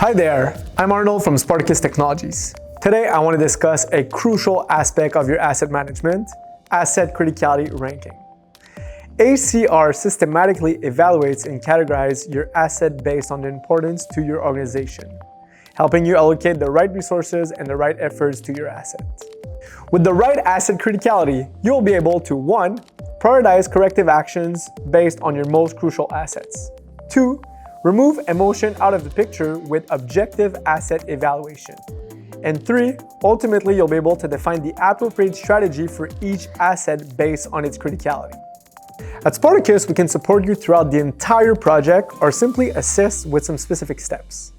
Hi there, I'm Arnold from Spartacus Technologies. Today I want to discuss a crucial aspect of your asset management, asset criticality ranking. ACR systematically evaluates and categorizes your asset based on the importance to your organization, helping you allocate the right resources and the right efforts to your assets. With the right asset criticality, you'll be able to 1. Prioritize corrective actions based on your most crucial assets. 2. Remove emotion out of the picture with objective asset evaluation. And 3. Ultimately, you'll be able to define the appropriate strategy for each asset based on its criticality. At Spartacus, we can support you throughout the entire project or simply assist with some specific steps.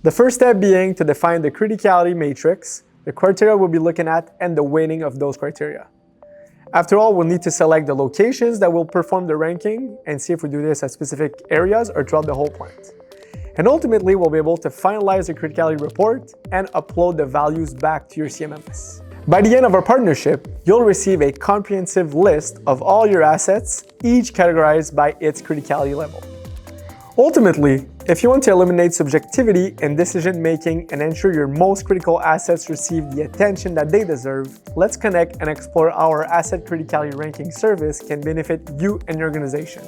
The first step being to define the criticality matrix, the criteria we'll be looking at, and the weighting of those criteria. After all, we'll need to select the locations that will perform the ranking and see if we do this at specific areas or throughout the whole plant. And ultimately, we'll be able to finalize the criticality report and upload the values back to your CMMS. By the end of our partnership, you'll receive a comprehensive list of all your assets, each categorized by its criticality level. Ultimately, if you want to eliminate subjectivity in decision-making and ensure your most critical assets receive the attention that they deserve, let's connect and explore how our asset criticality ranking service can benefit you and your organization.